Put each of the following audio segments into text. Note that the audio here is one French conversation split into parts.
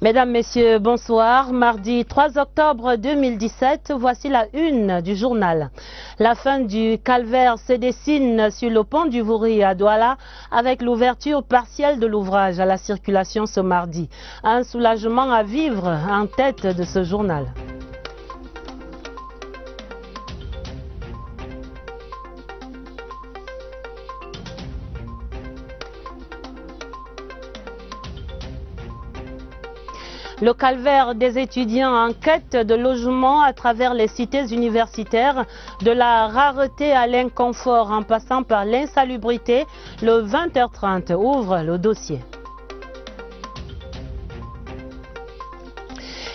Mesdames, Messieurs, bonsoir. Mardi 3 octobre 2017, voici la une du journal. La fin du calvaire se dessine sur le pont du Vouri à Douala avec l'ouverture partielle de l'ouvrage à la circulation ce mardi. Un soulagement à vivre en tête de ce journal. Le calvaire des étudiants en quête de logement à travers les cités universitaires, de la rareté à l'inconfort en passant par l'insalubrité, le 20h30 ouvre le dossier.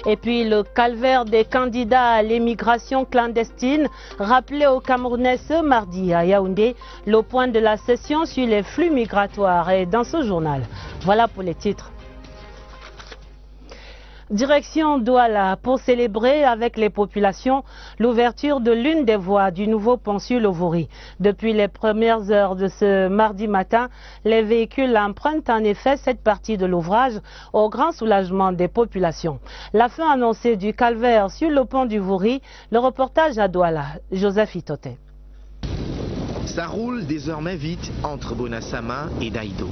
Et puis le calvaire des candidats à l'émigration clandestine, rappelé aux Camerounais ce mardi à Yaoundé, le point de la session sur les flux migratoires est dans ce journal. Voilà pour les titres. Direction Douala pour célébrer avec les populations l'ouverture de l'une des voies du nouveau pont sur le Vouri. Depuis les premières heures de ce mardi matin, les véhicules empruntent en effet cette partie de l'ouvrage au grand soulagement des populations. La fin annoncée du calvaire sur le pont du Vouri, le reportage à Douala, Joseph Itoté. Ça roule désormais vite entre Bonassama et Daïdo.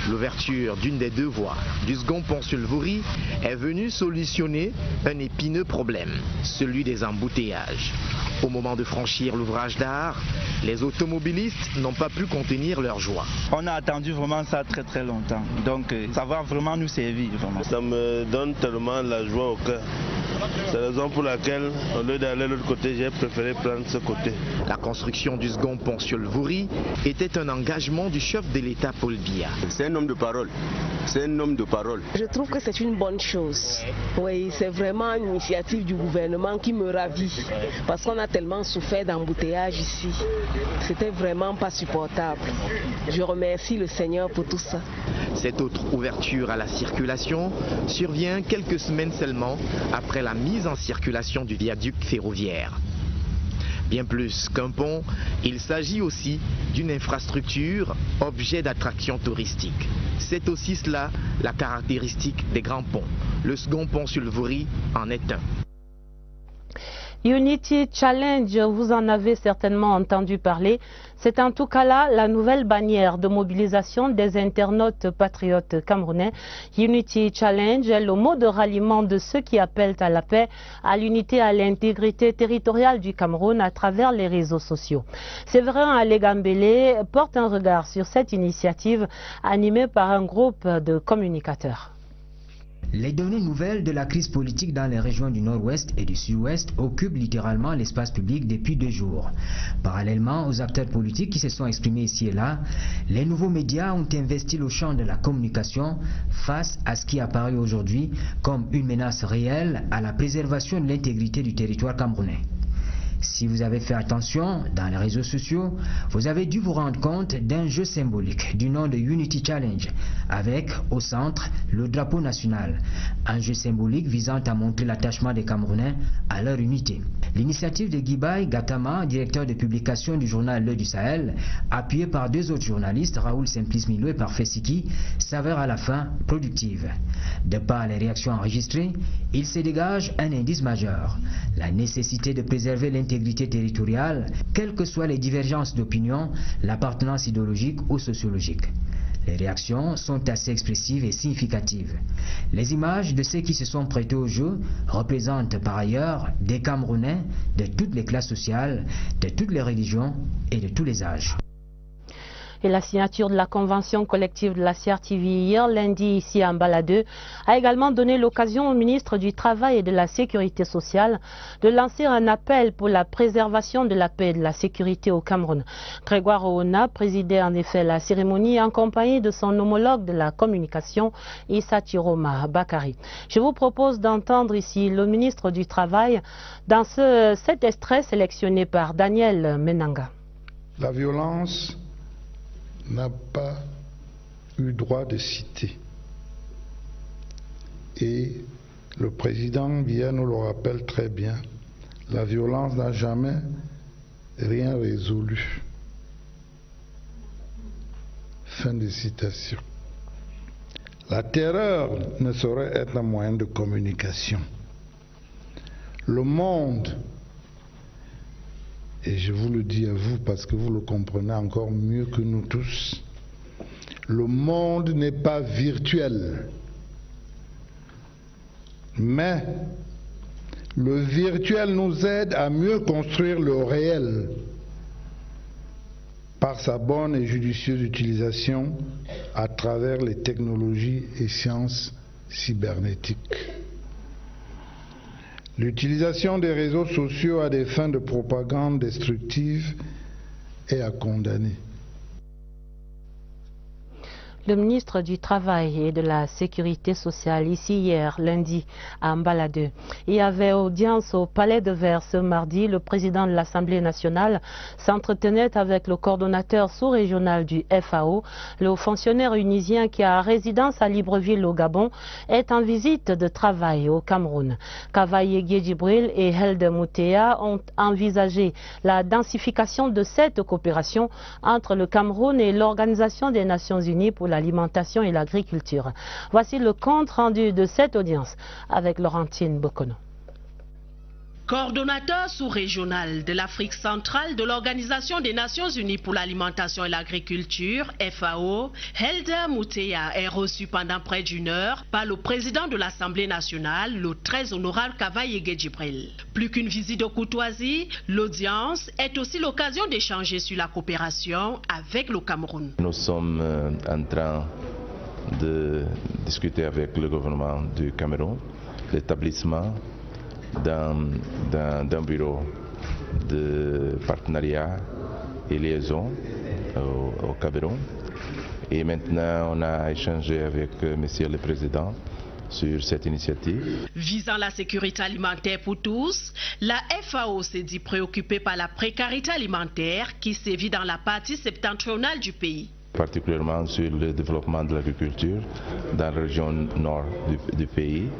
L'ouverture d'une des deux voies du second pont sur le Vouri est venue solutionner un épineux problème, celui des embouteillages. Au moment de franchir l'ouvrage d'art, les automobilistes n'ont pas pu contenir leur joie. On a attendu vraiment ça très longtemps, donc ça va vraiment nous servir. Vraiment. Ça me donne tellement la joie au cœur. C'est la raison pour laquelle, au lieu d'aller de l'autre côté, j'ai préféré prendre ce côté. La construction du second pont sur le Vouri était un engagement du chef de l'État Paul Biya. C'est un homme de parole. C'est un homme de parole. Je trouve que c'est une bonne chose. Oui, c'est vraiment une initiative du gouvernement qui me ravit. Parce qu'on a tellement souffert d'embouteillage ici. C'était vraiment pas supportable. Je remercie le Seigneur pour tout ça. Cette autre ouverture à la circulation survient quelques semaines seulement après la mise en circulation du viaduc ferroviaire. Bien plus qu'un pont, il s'agit aussi d'une infrastructure, objet d'attraction touristique. C'est aussi cela la caractéristique des grands ponts. Le second pont sur le Vouri en est un. Unity Challenge, vous en avez certainement entendu parler. C'est en tout cas là la nouvelle bannière de mobilisation des internautes patriotes camerounais. Unity Challenge est le mot de ralliement de ceux qui appellent à la paix, à l'unité, à l'intégrité territoriale du Cameroun à travers les réseaux sociaux. Séverin Alégambélé porte un regard sur cette initiative animée par un groupe de communicateurs. Les données nouvelles de la crise politique dans les régions du nord-ouest et du sud-ouest occupent littéralement l'espace public depuis 2 jours. Parallèlement aux acteurs politiques qui se sont exprimés ici et là, les nouveaux médias ont investi le champ de la communication face à ce qui apparaît aujourd'hui comme une menace réelle à la préservation de l'intégrité du territoire camerounais. Si vous avez fait attention dans les réseaux sociaux, vous avez dû vous rendre compte d'un jeu symbolique du nom de Unity Challenge avec au centre le drapeau national. Un jeu symbolique visant à montrer l'attachement des Camerounais à leur unité. L'initiative de Guibaï Gatama, directeur de publication du journal L'Œil du Sahel, appuyé par 2 autres journalistes, Raoul Simplice Milo et Parfait Siki, s'avère à la fin productive. De par les réactions enregistrées, il se dégage un indice majeur, la nécessité de préserver l'intégrité territoriale, quelles que soient les divergences d'opinion, l'appartenance idéologique ou sociologique. Les réactions sont assez expressives et significatives. Les images de ceux qui se sont prêtés au jeu représentent par ailleurs des Camerounais de toutes les classes sociales, de toutes les religions et de tous les âges. Et la signature de la convention collective de la CRTV hier lundi ici à Mbala 2 a également donné l'occasion au ministre du Travail et de la Sécurité sociale de lancer un appel pour la préservation de la paix et de la sécurité au Cameroun. Grégoire Oona présidait en effet la cérémonie en compagnie de son homologue de la communication Issa Chiroma Bakari. Je vous propose d'entendre ici le ministre du Travail dans cet extrait sélectionné par Daniel Menanga. La violence n'a pas eu droit de citer. Et le président Biya nous le rappelle très bien, la violence n'a jamais rien résolu. Fin de citation. La terreur ne saurait être un moyen de communication. Le monde, et je vous le dis à vous parce que vous le comprenez encore mieux que nous tous, le monde n'est pas virtuel, mais le virtuel nous aide à mieux construire le réel par sa bonne et judicieuse utilisation à travers les technologies et sciences cybernétiques. L'utilisation des réseaux sociaux à des fins de propagande destructive est à condamner. Le ministre du Travail et de la Sécurité sociale, ici hier, lundi, à Mbala 2. Il y avait audience au Palais de Verre ce mardi. Le président de l'Assemblée nationale s'entretenait avec le coordonnateur sous-régional du FAO. Le fonctionnaire unusien qui a résidence à Libreville au Gabon est en visite de travail au Cameroun. Kavaye Djibril et Helde Moutea ont envisagé la densification de cette coopération entre le Cameroun et l'Organisation des Nations Unies pour l'alimentation et l'agriculture. Voici le compte rendu de cette audience avec Laurentine Bokono. Coordonnateur sous-régional de l'Afrique centrale de l'Organisation des Nations Unies pour l'alimentation et l'agriculture, FAO, Helder Moutea est reçu pendant près d'une heure par le président de l'Assemblée nationale, le très honorable Kavaye Djibril. Plus qu'une visite de courtoisie, l'audience est aussi l'occasion d'échanger sur la coopération avec le Cameroun. Nous sommes en train de discuter avec le gouvernement du Cameroun, l'établissement d'un bureau de partenariat et liaison au Cameroun. Et maintenant, on a échangé avec Monsieur le Président sur cette initiative. Visant la sécurité alimentaire pour tous, la FAO s'est dit préoccupée par la précarité alimentaire qui sévit dans la partie septentrionale du pays. Particulièrement sur le développement de l'agriculture dans la région nord du pays.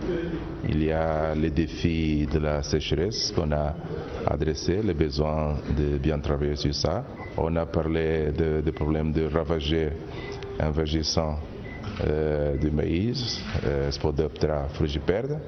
Il y a les défis de la sécheresse qu'on a adressé, les besoins de bien travailler sur ça. On a parlé des problèmes de ravager envahissant du maïs, Spodoptera frugiperde,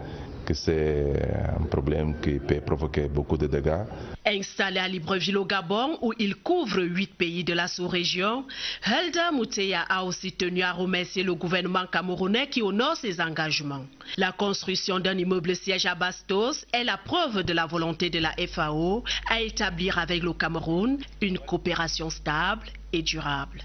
que c'est un problème qui peut provoquer beaucoup de dégâts. Installé à Libreville au Gabon, où il couvre 8 pays de la sous-région, Helder Moutea a aussi tenu à remercier le gouvernement camerounais qui honore ses engagements. La construction d'un immeuble siège à Bastos est la preuve de la volonté de la FAO à établir avec le Cameroun une coopération stable et durable.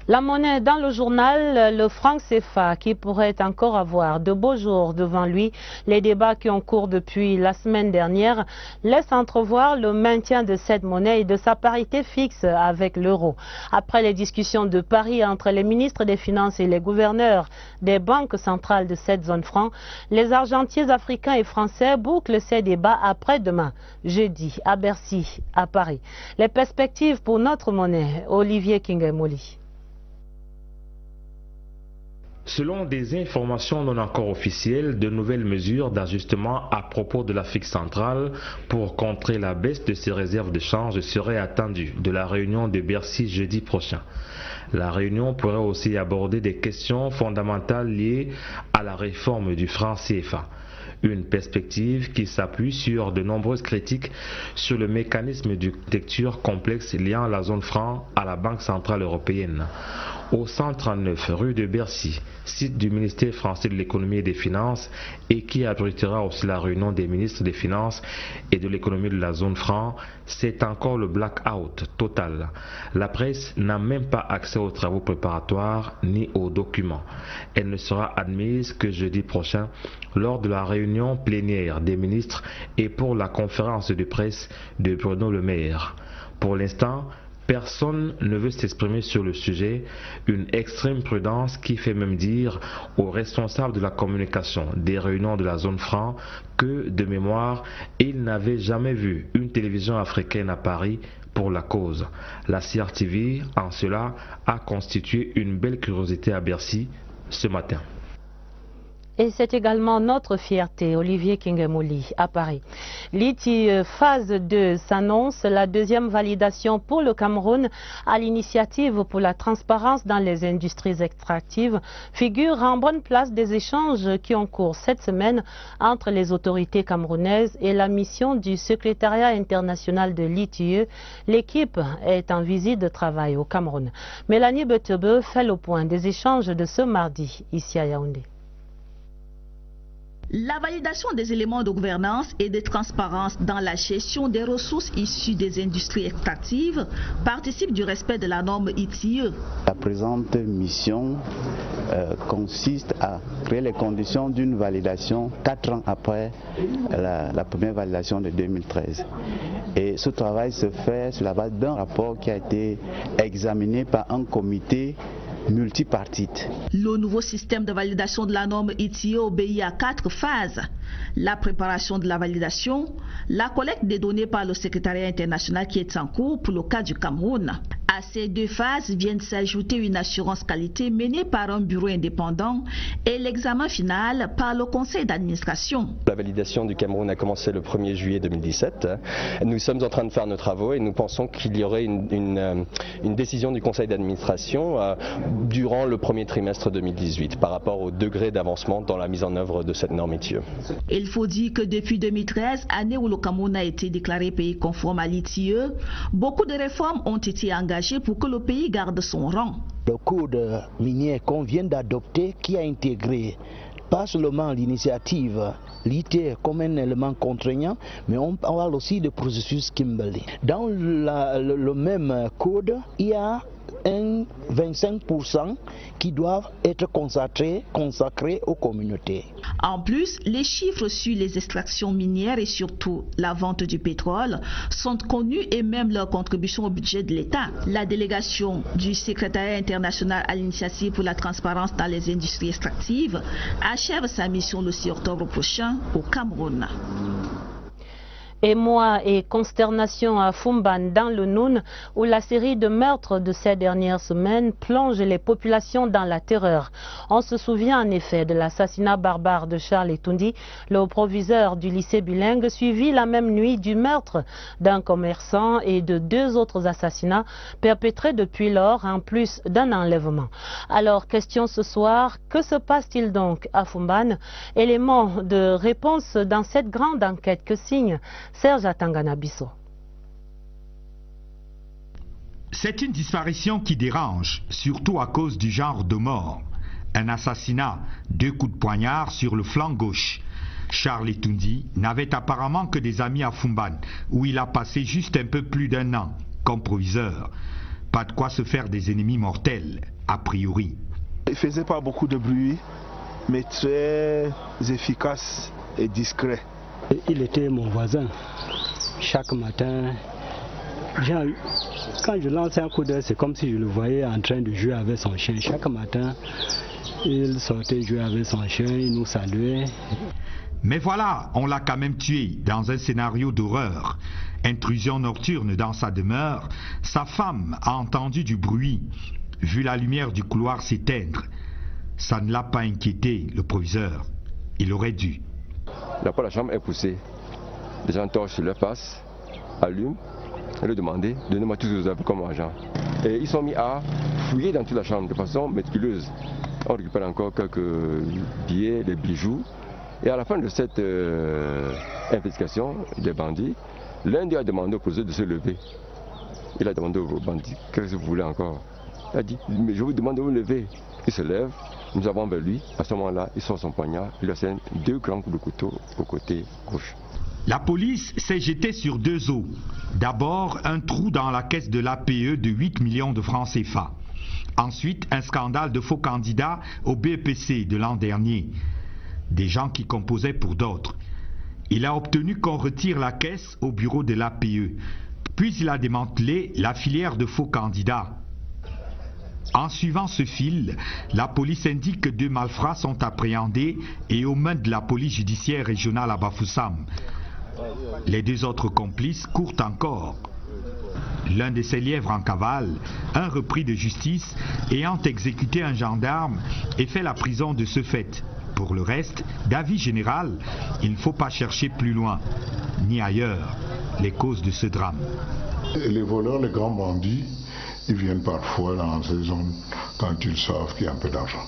La monnaie dans le journal, le franc CFA qui pourrait encore avoir de beaux jours devant lui. Les débats qui ont cours depuis la semaine dernière laissent entrevoir le maintien de cette monnaie et de sa parité fixe avec l'euro. Après les discussions de Paris entre les ministres des Finances et les gouverneurs des banques centrales de cette zone franc, les argentiers africains et français bouclent ces débats après-demain, jeudi, à Bercy, à Paris. Les perspectives pour notre monnaie, Olivier Kingemoli. Selon des informations non encore officielles, de nouvelles mesures d'ajustement à propos de l'Afrique centrale pour contrer la baisse de ses réserves de change seraient attendues de la réunion de Bercy jeudi prochain. La réunion pourrait aussi aborder des questions fondamentales liées à la réforme du franc CFA. Une perspective qui s'appuie sur de nombreuses critiques sur le mécanisme d'architecture complexe liant la zone franc à la Banque centrale européenne. Au 139 rue de Bercy, site du ministère français de l'économie et des finances et qui abritera aussi la réunion des ministres des finances et de l'économie de la zone franc, c'est encore le blackout total. La presse n'a même pas accès aux travaux préparatoires ni aux documents. Elle ne sera admise que jeudi prochain lors de la réunion plénière des ministres et pour la conférence de presse de Bruno Le Maire. Pour l'instant, personne ne veut s'exprimer sur le sujet, une extrême prudence qui fait même dire aux responsables de la communication des réunions de la zone franc que, de mémoire, ils n'avaient jamais vu une télévision africaine à Paris pour la cause. La CRTV, en cela, a constitué une belle curiosité à Bercy ce matin. Et c'est également notre fierté, Olivier Kingemouli, à Paris. l'ITIE phase 2 s'annonce la deuxième validation pour le Cameroun à l'initiative pour la transparence dans les industries extractives figure en bonne place des échanges qui ont cours cette semaine entre les autorités camerounaises et la mission du secrétariat international de l'ITIE. L'équipe est en visite de travail au Cameroun. Mélanie Betebe fait le point des échanges de ce mardi ici à Yaoundé. La validation des éléments de gouvernance et de transparence dans la gestion des ressources issues des industries extractives participe du respect de la norme ITIE. La présente mission consiste à créer les conditions d'une validation 4 ans après la première validation de 2013. Et ce travail se fait sur la base d'un rapport qui a été examiné par un comité multipartite. Le nouveau système de validation de la norme ITIE obéit à 4 phases. La préparation de la validation, la collecte des données par le secrétariat international qui est en cours pour le cas du Cameroun. À ces 2 phases viennent s'ajouter une assurance qualité menée par un bureau indépendant et l'examen final par le conseil d'administration. La validation du Cameroun a commencé le 1er juillet 2017. Nous sommes en train de faire nos travaux et nous pensons qu'il y aurait une décision du conseil d'administration durant le premier trimestre 2018 par rapport au degré d'avancement dans la mise en œuvre de cette norme ITIE. Il faut dire que depuis 2013, année où le Cameroun a été déclaré pays conforme à l'ITIE, beaucoup de réformes ont été engagées pour que le pays garde son rang. Le code minier qu'on vient d'adopter qui a intégré pas seulement l'initiative l'ITIE comme un élément contraignant, mais on parle aussi de processus Kimberley. Dans le même code, il y a un 25% qui doivent être consacrés aux communautés. En plus, les chiffres sur les extractions minières et surtout la vente du pétrole sont connus et même leur contribution au budget de l'État. La délégation du secrétariat international à l'initiative pour la transparence dans les industries extractives achève sa mission le 6 octobre prochain au Cameroun. Émoi et consternation à Fumban dans le Noun, où la série de meurtres de ces dernières semaines plonge les populations dans la terreur. On se souvient en effet de l'assassinat barbare de Charles Etundi, le proviseur du lycée bilingue, suivi la même nuit du meurtre d'un commerçant et de 2 autres assassinats perpétrés depuis lors, en plus d'un enlèvement. Alors, question ce soir, que se passe-t-il donc à Fumban? Élément de réponse dans cette grande enquête que signe Serge Atangana-Bisso. C'est une disparition qui dérange, surtout à cause du genre de mort. Un assassinat, 2 coups de poignard sur le flanc gauche. Charles Etundi n'avait apparemment que des amis à Fumban, où il a passé juste un peu plus d'1 an, comme proviseur. Pas de quoi se faire des ennemis mortels, a priori. Il ne faisait pas beaucoup de bruit, mais très efficace et discret. Il était mon voisin. Chaque matin, quand je lançais un coup d'œil, c'est comme si je le voyais en train de jouer avec son chien. Chaque matin, il sortait jouer avec son chien, il nous saluait. Mais voilà, on l'a quand même tué dans un scénario d'horreur. Intrusion nocturne dans sa demeure, sa femme a entendu du bruit, vu la lumière du couloir s'éteindre. Ça ne l'a pas inquiété, le proviseur. Il aurait dû. La porte de la chambre est poussée. Les gens torchent sur leur face, allument, et leur demandent, donnez-moi tout ce que vous avez comme argent. Et ils sont mis à fouiller dans toute la chambre de façon méticuleuse. On récupère encore quelques billets, des bijoux. Et à la fin de cette investigation des bandits, l'un d'eux a demandé au proviseur de se lever. Il a demandé aux bandits, qu'est-ce que vous voulez encore? Il a dit, mais je vous demande de vous lever. Il se lève, nous avons vers lui, à ce moment-là, il sort son poignard, il assène 2 grands coups de couteau au côté gauche. La police s'est jetée sur 2 os. D'abord, un trou dans la caisse de l'APE de 8 millions de francs CFA. Ensuite, un scandale de faux candidats au BEPC de l'an dernier. Des gens qui composaient pour d'autres. Il a obtenu qu'on retire la caisse au bureau de l'APE. Puis il a démantelé la filière de faux candidats. En suivant ce fil, la police indique que 2 malfrats sont appréhendés et aux mains de la police judiciaire régionale à Bafoussam. Les 2 autres complices courent encore. L'un de ces lièvres en cavale, un repris de justice ayant exécuté un gendarme et fait la prison de ce fait, Pour le reste, d'avis général, il ne faut pas chercher plus loin, ni ailleurs, les causes de ce drame. Les voleurs, les grands bandits, ils viennent parfois dans ces zones quand ils savent qu'il y a un peu d'argent.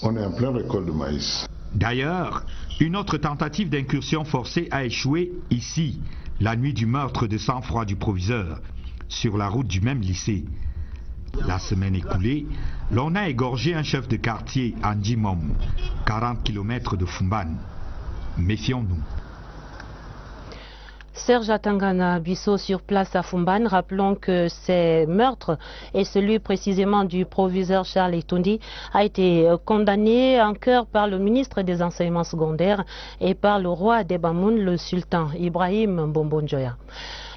On est en pleine récolte de maïs. D'ailleurs, une autre tentative d'incursion forcée a échoué ici, la nuit du meurtre de sang-froid du proviseur, sur la route du même lycée. La semaine écoulée, l'on a égorgé un chef de quartier à Ndjimom, 40 km de Fumbane. Méfions-nous. Serge Atangana Bisso sur place à Fumbane. Rappelons que ces meurtres et celui précisément du proviseur Charles Etondi a été condamné en cœur par le ministre des Enseignements secondaires et par le roi des Bamoun, le sultan Ibrahim Bombonjoya.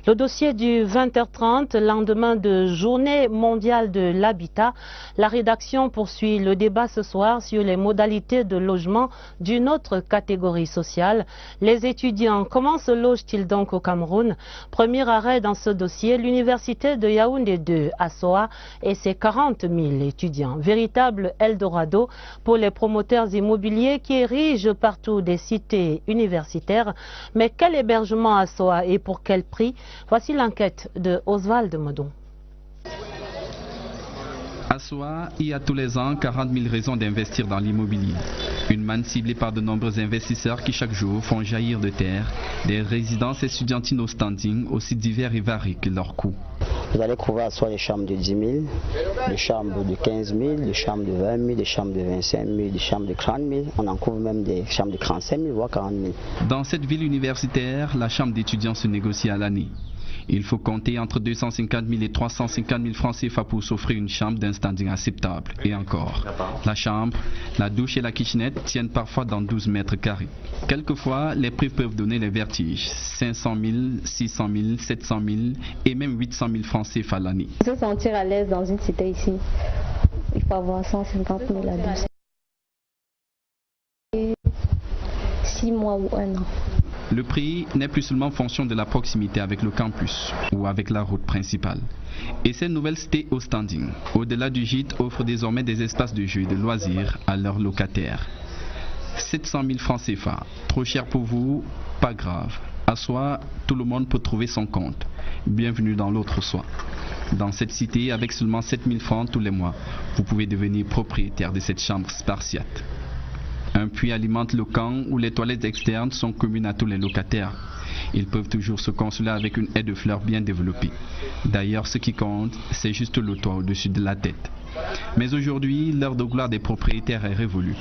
Le dossier du 20h30, lendemain de journée mondiale de l'habitat, la rédaction poursuit le débat ce soir sur les modalités de logement d'une autre catégorie sociale. Les étudiants, comment se logent-ils donc au Cameroun? Premier arrêt dans ce dossier, l'université de Yaoundé 2 à Soa et ses 40 000 étudiants. Véritable Eldorado pour les promoteurs immobiliers qui érigent partout des cités universitaires. Mais quel hébergement à Soa et pour quel prix? Voici l'enquête de Oswald Modon. À Soa, il y a tous les ans 40 000 raisons d'investir dans l'immobilier. Une manne ciblée par de nombreux investisseurs qui chaque jour font jaillir de terre des résidences estudiantines au standing aussi divers et variés que leurs coûts. Vous allez trouver à Soa des chambres de 10 000, des chambres de 15 000, des chambres de 20 000, des chambres de 25 000, des chambres de 30 000. On en trouve même des chambres de 35 000, voire 40 000. Dans cette ville universitaire, la chambre d'étudiants se négocie à l'année. Il faut compter entre 250 000 et 350 000 francs CFA pour s'offrir une chambre d'un standing acceptable. Et encore, la chambre, la douche et la kitchenette tiennent parfois dans 12 mètres carrés. Quelquefois, les prix peuvent donner les vertiges. 500 000, 600 000, 700 000 et même 800 000 francs CFA l'année. Se sentir à l'aise dans une cité ici, il faut avoir 150 000 à 12. 6 mois ou 1 an. Le prix n'est plus seulement en fonction de la proximité avec le campus ou avec la route principale. Et ces nouvelles cités au standing, au-delà du gîte, offrent désormais des espaces de jeu et de loisirs à leurs locataires. 700 000 francs CFA, trop cher pour vous, pas grave. À Soa, tout le monde peut trouver son compte. Bienvenue dans l'autre Soa. Dans cette cité, avec seulement 7 000 francs tous les mois, vous pouvez devenir propriétaire de cette chambre spartiate. Un puits alimente le camp où les toilettes externes sont communes à tous les locataires. Ils peuvent toujours se consoler avec une haie de fleurs bien développée. D'ailleurs, ce qui compte, c'est juste le toit au-dessus de la tête. Mais aujourd'hui, l'heure de gloire des propriétaires est révolue.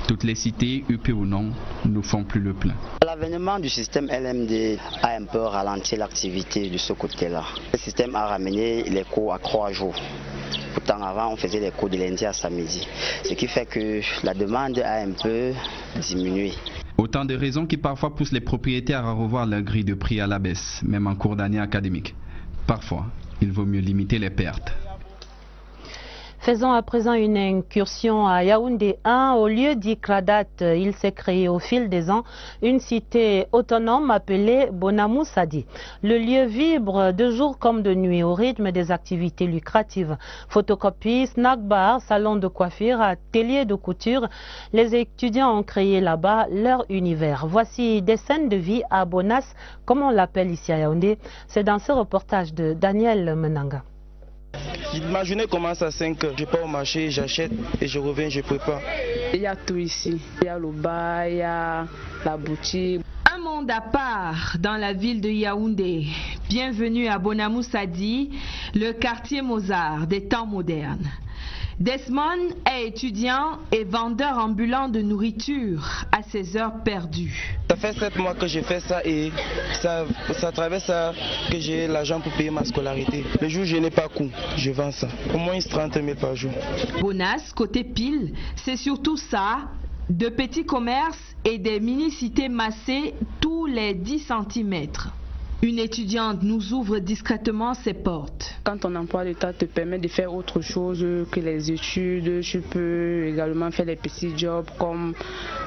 Toutes les cités, UP ou non, ne font plus le plein. L'avènement du système LMD a un peu ralenti l'activité de ce côté-là. Le système a ramené les cours à 3 jours. Pourtant, avant, on faisait les cours de lundi à samedi. Ce qui fait que la demande a un peu diminué. Autant de raisons qui parfois poussent les propriétaires à revoir leur grille de prix à la baisse, même en cours d'année académique. Parfois, il vaut mieux limiter les pertes. Faisons à présent une incursion à Yaoundé 1. Au lieu d'Ikradat, il s'est créé au fil des ans une cité autonome appelée Bonamou Sadi. Le lieu vibre de jour comme de nuit au rythme des activités lucratives. Photocopie, snack bar, salon de coiffure, atelier de couture. Les étudiants ont créé là-bas leur univers. Voici des scènes de vie à Bonas, comme on l'appelle ici à Yaoundé. C'est dans ce reportage de Daniel Menanga. Ma journée commence à 5 h. Je pars au marché, j'achète et je reviens, je prépare. Il y a tout ici. Il y a le bar, il y a la boutique. Un monde à part dans la ville de Yaoundé. Bienvenue à Bonamou Sadi, le quartier Mozart des temps modernes. Desmond est étudiant et vendeur ambulant de nourriture à ses heures perdues. Ça fait 7 mois que je fais ça et ça traverse ça que j'ai l'argent pour payer ma scolarité. Le jour où je n'ai pas cours, je vends ça. Au moins 30 000 par jour. Bonas, côté pile, c'est surtout ça, de petits commerces et des mini-cités massées tous les 10 cm. Une étudiante nous ouvre discrètement ses portes. Quand ton emploi d'état te permet de faire autre chose que les études, tu peux également faire des petits jobs comme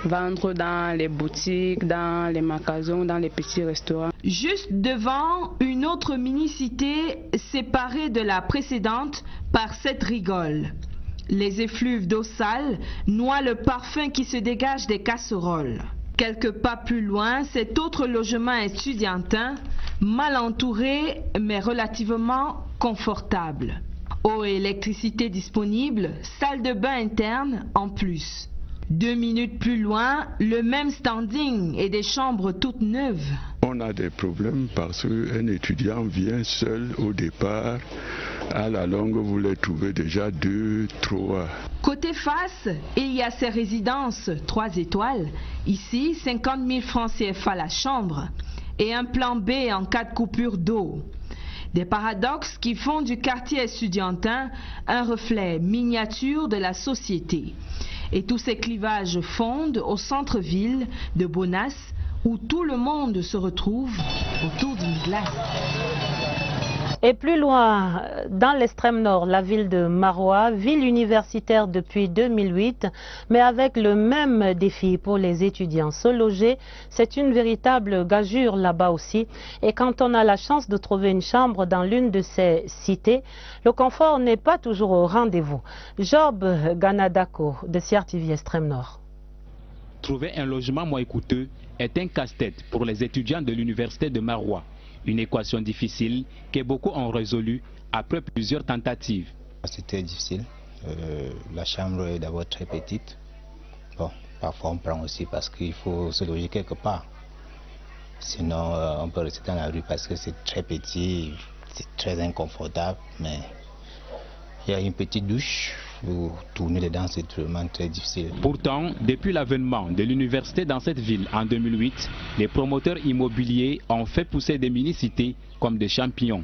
vendre dans les boutiques, dans les magasins, dans les petits restaurants. Juste devant une autre mini-cité séparée de la précédente par cette rigole. Les effluves d'eau sale noient le parfum qui se dégage des casseroles. Quelques pas plus loin, cet autre logement estudiantin, mal entouré mais relativement confortable. Eau et électricité disponibles, salle de bain interne en plus. 2 minutes plus loin, le même standing et des chambres toutes neuves. On a des problèmes parce qu'un étudiant vient seul au départ. À la longue, vous les trouvez déjà 2, 3. Côté face, il y a ces résidences 3 étoiles. Ici, 50 000 francs CFA la chambre et un plan B en cas de coupure d'eau. Des paradoxes qui font du quartier estudiantin un reflet miniature de la société. Et tous ces clivages fondent au centre-ville de Bonas, où tout le monde se retrouve autour d'une glace. Et plus loin, dans l'extrême nord, la ville de Maroua, ville universitaire depuis 2008, mais avec le même défi pour les étudiants. Se loger, c'est une véritable gageure là-bas aussi. Et quand on a la chance de trouver une chambre dans l'une de ces cités, le confort n'est pas toujours au rendez-vous. Job Ganadako de CRTV Extrême Nord. Trouver un logement moins coûteux est un casse-tête pour les étudiants de l'université de Maroua. Une équation difficile que beaucoup ont résolue après plusieurs tentatives. C'était difficile. La chambre est d'abord très petite. Bon, parfois on prend aussi parce qu'il faut se loger quelque part. Sinon, on peut rester dans la rue parce que c'est très petit, c'est très inconfortable. Mais il y a une petite douche. Vous tournez dedans, c'est vraiment très difficile. Pourtant, depuis l'avènement de l'université dans cette ville en 2008, les promoteurs immobiliers ont fait pousser des mini-cités comme des champignons.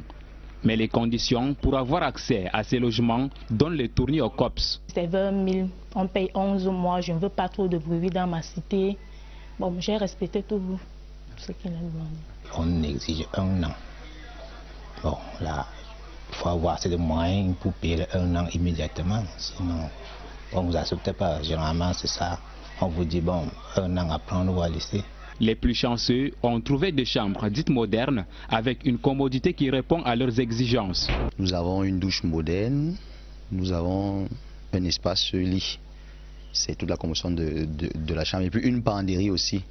Mais les conditions pour avoir accès à ces logements donnent le tournis au COPS. C'est 20 000, on paye 11 mois, je ne veux pas trop de bruit dans ma cité. Bon, j'ai respecté tout ce qu'il a demandé. On exige 1 an. Bon, là, il faut avoir assez de moyens pour payer 1 an immédiatement. Sinon, on ne vous accepte pas. Généralement, c'est ça. On vous dit, bon, 1 an après, on va laisser. Les plus chanceux ont trouvé des chambres dites modernes avec une commodité qui répond à leurs exigences. Nous avons une douche moderne, nous avons un espace lit. C'est toute la composition de la chambre. Et puis une penderie aussi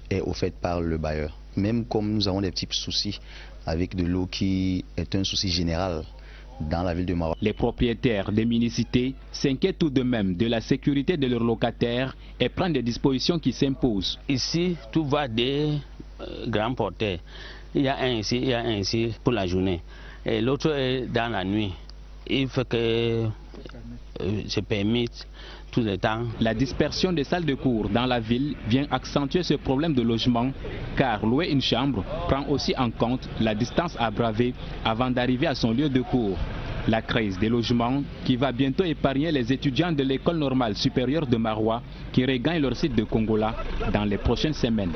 est offerte par le bailleur. Même comme nous avons des petits soucis avec de l'eau qui est un souci général dans la ville de Maroua. Les propriétaires des mini-cités s'inquiètent tout de même de la sécurité de leurs locataires et prennent des dispositions qui s'imposent. Ici, tout va des grands portails. Il y a un ici, il y a un ici pour la journée. Et l'autre est dans la nuit. Il faut que je permette tout le temps. La dispersion des salles de cours dans la ville vient accentuer ce problème de logement, car louer une chambre prend aussi en compte la distance à braver avant d'arriver à son lieu de cours. La crise des logements qui va bientôt épargner les étudiants de l'école normale supérieure de Maroua qui regagnent leur site de Kongola dans les prochaines semaines.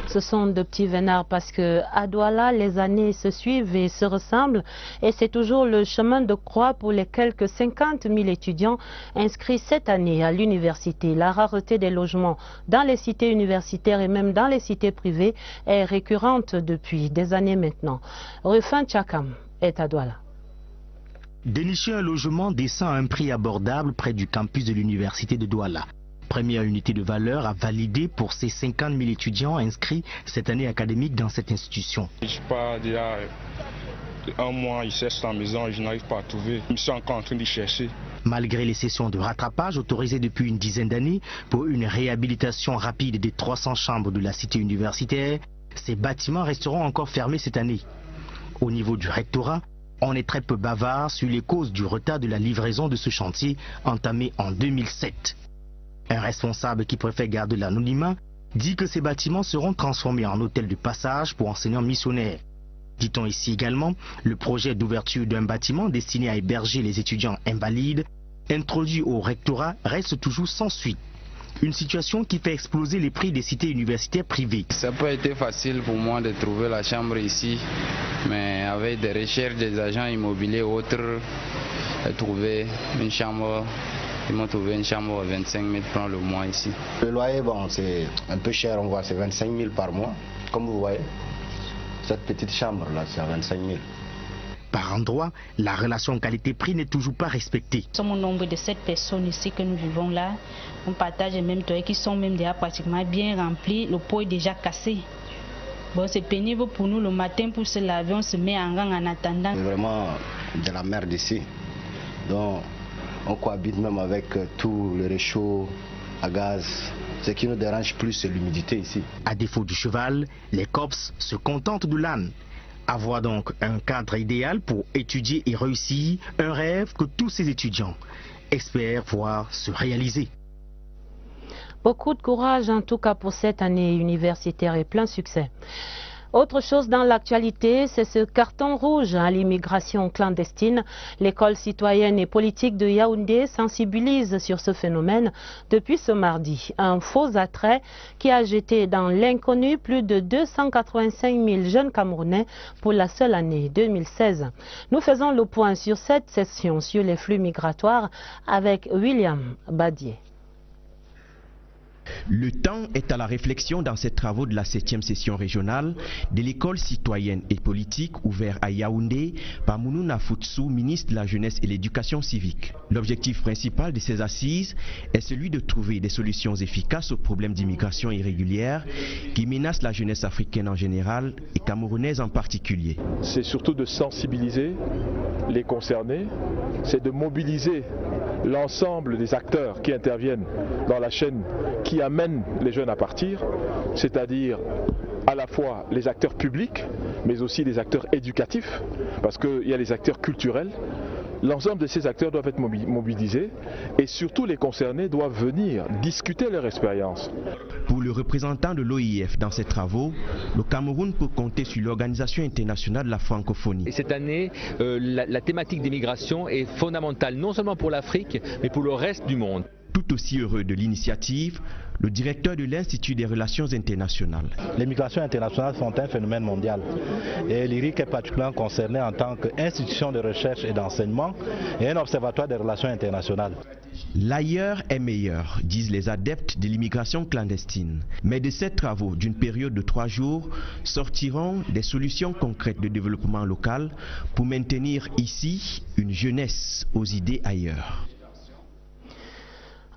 Ce sont de petits vénards parce que à Douala, les années se suivent et se ressemblent et c'est toujours le chemin de croix pour les quelques 50 000 étudiants inscrits cette année à l'université. La rareté des logements dans les cités universitaires et même dans les cités privées est récurrente depuis des années maintenant. Rufin Tchakam est à Douala. Dénicher un logement décent à un prix abordable près du campus de l'université de Douala. Première unité de valeur à valider pour ces 50 000 étudiants inscrits cette année académique dans cette institution. Je pars déjà 1 mois, je cherche la maison et je n'arrive pas à trouver. Je suis encore en train de chercher. Malgré les sessions de rattrapage autorisées depuis une dizaine d'années pour une réhabilitation rapide des 300 chambres de la cité universitaire, ces bâtiments resteront encore fermés cette année. Au niveau du rectorat, on est très peu bavard sur les causes du retard de la livraison de ce chantier entamé en 2007. Un responsable qui préfère garder l'anonymat dit que ces bâtiments seront transformés en hôtels de passage pour enseignants missionnaires. Dit-on ici également, le projet d'ouverture d'un bâtiment destiné à héberger les étudiants invalides, introduit au rectorat, reste toujours sans suite. Une situation qui fait exploser les prix des cités universitaires privées. Ça n'a pas été facile pour moi de trouver la chambre ici, mais avec des recherches des agents immobiliers autres, j'ai trouvé une chambre. Ils m'ont trouvé une chambre à 25 000 francs le mois ici. Le loyer, bon, c'est un peu cher, on voit, c'est 25 000 par mois. Comme vous voyez, cette petite chambre-là, c'est à 25 000. Par endroits, la relation qualité-prix n'est toujours pas respectée. Nous sommes au nombre de 7 personnes ici que nous vivons là. On partage les mêmes toilettes qui sont même déjà pratiquement bien remplis. Le pot est déjà cassé. Bon, c'est pénible pour nous le matin pour se laver. On se met en rang en attendant. C'est vraiment de la merde ici. Donc, on cohabite même avec tout le réchaud à gaz. Ce qui nous dérange plus, c'est l'humidité ici. À défaut du cheval, les COPS se contentent de l'âne. Avoir donc un cadre idéal pour étudier et réussir, un rêve que tous ces étudiants espèrent voir se réaliser. Beaucoup de courage en tout cas pour cette année universitaire et plein succès. Autre chose dans l'actualité, c'est ce carton rouge à l'immigration clandestine. L'école citoyenne et politique de Yaoundé sensibilise sur ce phénomène depuis ce mardi. Un faux attrait qui a jeté dans l'inconnu plus de 285 000 jeunes Camerounais pour la seule année 2016. Nous faisons le point sur cette session sur les flux migratoires avec William Badier. Le temps est à la réflexion dans ces travaux de la 7e session régionale de l'école citoyenne et politique ouverte à Yaoundé par Mounouna Futsu, ministre de la Jeunesse et l'Éducation civique. L'objectif principal de ces assises est celui de trouver des solutions efficaces aux problèmes d'immigration irrégulière qui menacent la jeunesse africaine en général et camerounaise en particulier. C'est surtout de sensibiliser les concernés, c'est de mobiliser l'ensemble des acteurs qui interviennent dans la chaîne qui amène les jeunes à partir, c'est-à-dire à la fois les acteurs publics, mais aussi les acteurs éducatifs, parce qu'il y a les acteurs culturels. L'ensemble de ces acteurs doivent être mobilisés et surtout les concernés doivent venir discuter leur expérience. Pour le représentant de l'OIF dans ces travaux, le Cameroun peut compter sur l'Organisation internationale de la francophonie. Et cette année, la thématique d'immigration est fondamentale non seulement pour l'Afrique, mais pour le reste du monde. Tout aussi heureux de l'initiative, le directeur de l'Institut des relations internationales. Les migrations internationales sont un phénomène mondial et l'IRIC est particulièrement concerné en tant qu'institution de recherche et d'enseignement et un observatoire des relations internationales. L'ailleurs est meilleur, disent les adeptes de l'immigration clandestine. Mais de ces travaux d'une période de 3 jours sortiront des solutions concrètes de développement local pour maintenir ici une jeunesse aux idées ailleurs.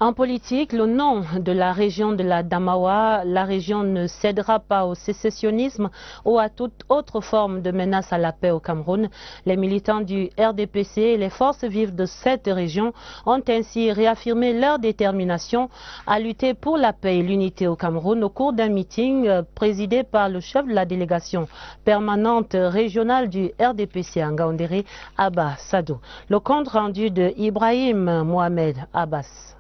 En politique, le nom de la région de la Damawa, la région ne cédera pas au sécessionnisme ou à toute autre forme de menace à la paix au Cameroun. Les militants du RDPC et les forces vives de cette région ont ainsi réaffirmé leur détermination à lutter pour la paix et l'unité au Cameroun au cours d'un meeting présidé par le chef de la délégation permanente régionale du RDPC à Ngaoundéré, Abba Sadou. Le compte rendu de Ibrahim Mohamed Abbas.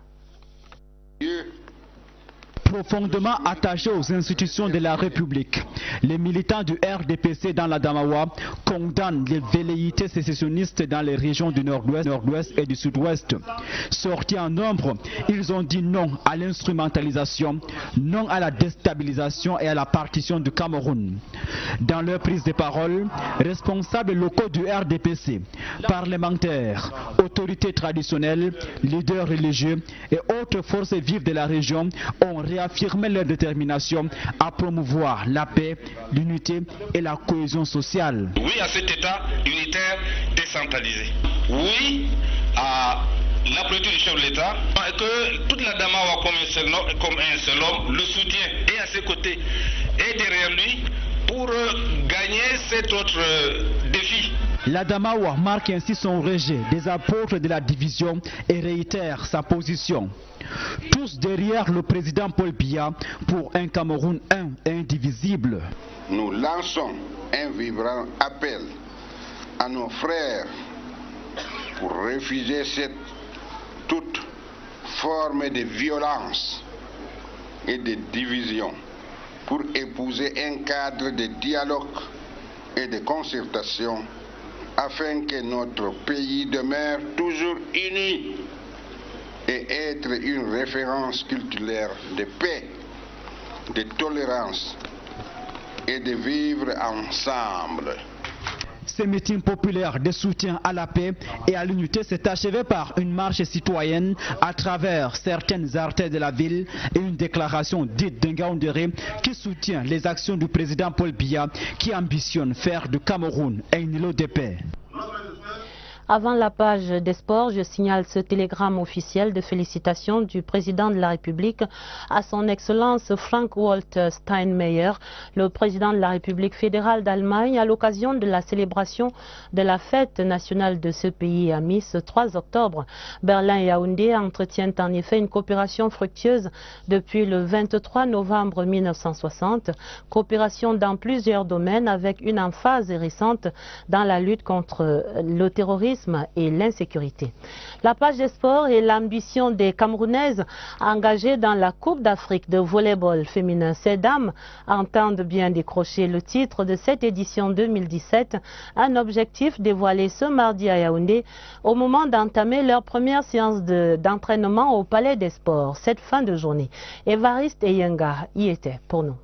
Profondément attachés aux institutions de la République, les militants du RDPC dans la Damawa condamnent les velléités sécessionnistes dans les régions du nord-ouest et du sud-ouest. Sortis en nombre, ils ont dit non à l'instrumentalisation, non à la déstabilisation et à la partition du Cameroun. Dans leur prise de parole, responsables locaux du RDPC, parlementaires, autorités traditionnelles, leaders religieux et autres forces vives de la région ont réaffirmé leur détermination à promouvoir la paix, l'unité et la cohésion sociale. Oui à cet État unitaire décentralisé. Oui à la politique du chef de l'État, et que toute la Damawa comme un seul homme le soutient et à ses côtés et derrière lui pour gagner cet autre défi. La Damawa marque ainsi son rejet des apôtres de la division et réitère sa position. Tous derrière le président Paul Biya pour un Cameroun un et indivisible. Nous lançons un vibrant appel à nos frères pour refuser toute forme de violence et de division, pour épouser un cadre de dialogue et de concertation afin que notre pays demeure toujours uni et être une référence culturelle de paix, de tolérance et de vivre ensemble. Ce meeting populaire de soutien à la paix et à l'unité s'est achevé par une marche citoyenne à travers certaines artères de la ville et une déclaration dite d'Ngaoundéré qui soutient les actions du président Paul Biya qui ambitionne faire du Cameroun un îlot de paix. Avant la page des sports, je signale ce télégramme officiel de félicitations du président de la République à son Excellence Frank-Walter Steinmeier, le président de la République fédérale d'Allemagne, à l'occasion de la célébration de la fête nationale de ce pays ami ce 3 octobre. Berlin et Yaoundé entretiennent en effet une coopération fructueuse depuis le 23 novembre 1960, coopération dans plusieurs domaines avec une emphase récente dans la lutte contre le terrorisme et l'insécurité. La page des sports et l'ambition des Camerounaises engagées dans la Coupe d'Afrique de volleyball féminin. Ces dames entendent bien décrocher le titre de cette édition 2017, un objectif dévoilé ce mardi à Yaoundé au moment d'entamer leur première séance d'entraînement au Palais des Sports. Cette fin de journée, Évariste Eyenga y était pour nous.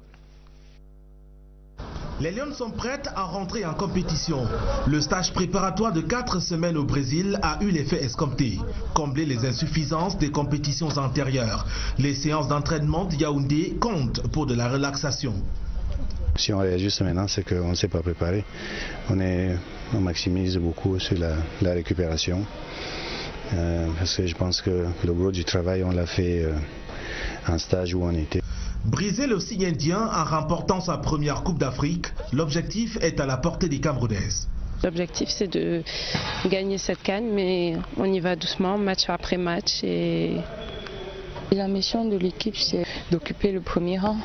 Les Lions sont prêtes à rentrer en compétition. Le stage préparatoire de 4 semaines au Brésil a eu l'effet escompté. Combler les insuffisances des compétitions antérieures. Les séances d'entraînement de Yaoundé comptent pour de la relaxation. Si on réajuste maintenant, c'est qu'on ne s'est pas préparé. On maximise beaucoup sur la récupération. Parce que je pense que le gros du travail, on l'a fait en stage où on était. Briser le signe indien en remportant sa première Coupe d'Afrique, l'objectif est à la portée des Camerounaises. L'objectif c'est de gagner cette CAN, mais on y va doucement, match après match. Et la mission de l'équipe c'est d'occuper le premier rang,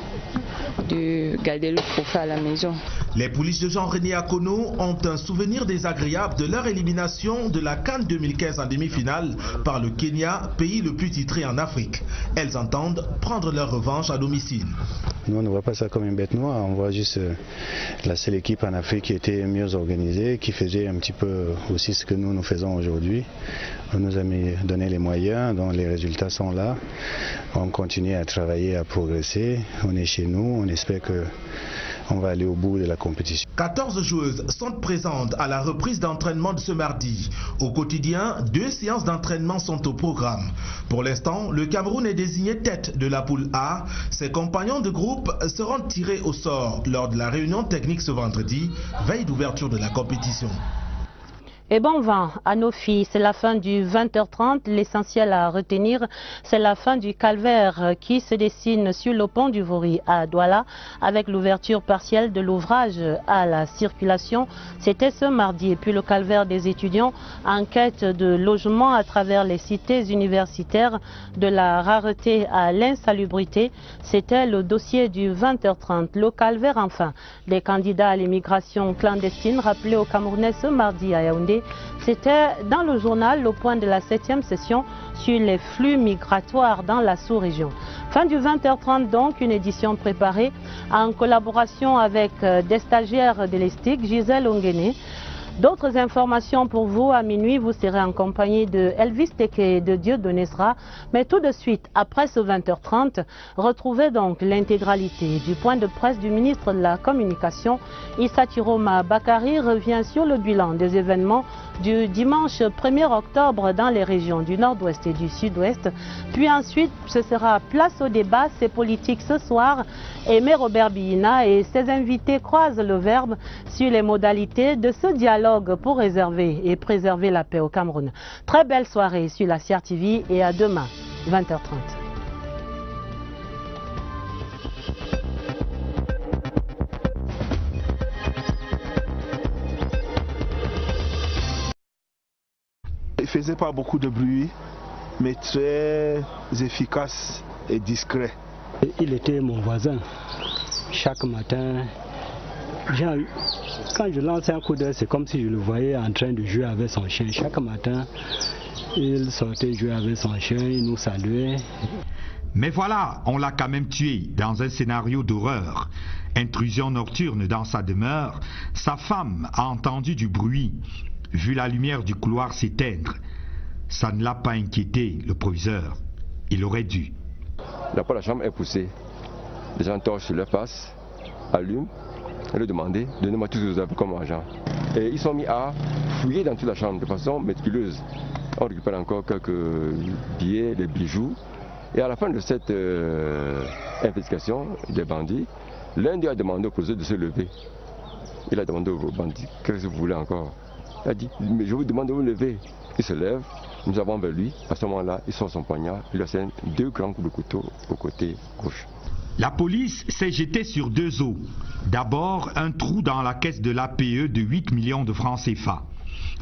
de garder le trophée à la maison. Les pouliches de Jean-René Akono ont un souvenir désagréable de leur élimination de la CAN 2015 en demi-finale par le Kenya, pays le plus titré en Afrique. Elles entendent prendre leur revanche à domicile. Nous on ne voit pas ça comme une bête noire, on voit juste la seule équipe en Afrique qui était mieux organisée, qui faisait un petit peu aussi ce que nous faisons aujourd'hui. On nous a donné les moyens, donc les résultats sont là. On continue à travailler, à progresser. On est chez nous, on espère qu'on va aller au bout de la compétition. 14 joueuses sont présentes à la reprise d'entraînement de ce mardi. Au quotidien, 2 séances d'entraînement sont au programme. Pour l'instant, le Cameroun est désigné tête de la poule A. Ses compagnons de groupe seront tirés au sort lors de la réunion technique ce vendredi, veille d'ouverture de la compétition. Et bon vent à nos filles, c'est la fin du 20h30. L'essentiel à retenir, c'est la fin du calvaire qui se dessine sur le pont du Vori à Douala avec l'ouverture partielle de l'ouvrage à la circulation. C'était ce mardi. Et puis le calvaire des étudiants en quête de logement à travers les cités universitaires, de la rareté à l'insalubrité. C'était le dossier du 20h30. Le calvaire enfin des candidats à l'immigration clandestine rappelés aux Camerounais ce mardi à Yaoundé. C'était dans le journal le point de la 7e session sur les flux migratoires dans la sous-région. Fin du 20h30 donc, une édition préparée en collaboration avec des stagiaires de l'ESTIC, Gisèle Onguene. D'autres informations pour vous à minuit, vous serez en compagnie de Elvis Teke et de Dieudonné Sra. Mais tout de suite, après ce 20h30, retrouvez donc l'intégralité du point de presse du ministre de la Communication. Issa Tiroma Bakari revient sur le bilan des événements du dimanche 1er octobre dans les régions du Nord-Ouest et du Sud-Ouest. Puis ensuite, ce sera place au débat, c'est politique ce soir. Aimé Robert Biyina et ses invités croisent le verbe sur les modalités de ce dialogue pour réserver et préserver la paix au Cameroun. Très belle soirée sur la CRTV et à demain, 20h30. Il ne faisait pas beaucoup de bruit, mais très efficace et discret. Il était mon voisin. Chaque matin, quand je lançais un coup d'œil, c'est comme si je le voyais en train de jouer avec son chien. Chaque matin, il sortait jouer avec son chien, il nous saluait. Mais voilà, on l'a quand même tué dans un scénario d'horreur. Intrusion nocturne dans sa demeure, sa femme a entendu du bruit, vu la lumière du couloir s'éteindre. Ça ne l'a pas inquiété, le proviseur. Il aurait dû. La porte de la chambre est poussée. Les gens torchent leur passe, allument, et lui demander, donnez-moi tout ce que vous avez comme argent. Et ils sont mis à fouiller dans toute la chambre de façon méticuleuse. On récupère encore quelques billets, des bijoux. Et à la fin de cette investigation des bandits, l'un d'eux a demandé au proviseur de se lever. Il a demandé aux bandits, qu'est-ce que vous voulez encore? Il a dit, mais je vous demande de vous lever. Il se lève, nous avons vers lui. À ce moment-là, il sort son poignard, il lui assène 2 grands coups de couteau au côté gauche. La police s'est jetée sur 2 os. D'abord, un trou dans la caisse de l'APE de 8 millions de francs CFA.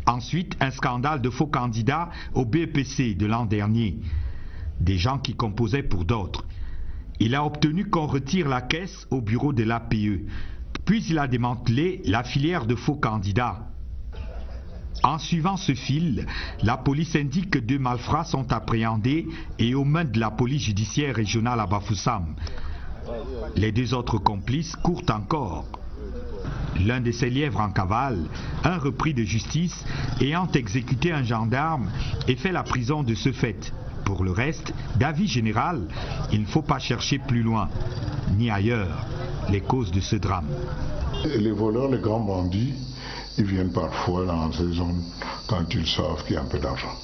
Ensuite, un scandale de faux candidats au BEPC de l'an dernier. Des gens qui composaient pour d'autres. Il a obtenu qu'on retire la caisse au bureau de l'APE. Puis il a démantelé la filière de faux candidats. En suivant ce fil, la police indique que 2 malfrats sont appréhendés et aux mains de la police judiciaire régionale à Bafoussam. Les 2 autres complices courent encore. L'un de ces lièvres en cavale, un repris de justice, ayant exécuté un gendarme et fait la prison de ce fait. Pour le reste, d'avis général, il ne faut pas chercher plus loin, ni ailleurs, les causes de ce drame. Les voleurs, les grands bandits, ils viennent parfois dans ces zones quand ils savent qu'il y a un peu d'argent.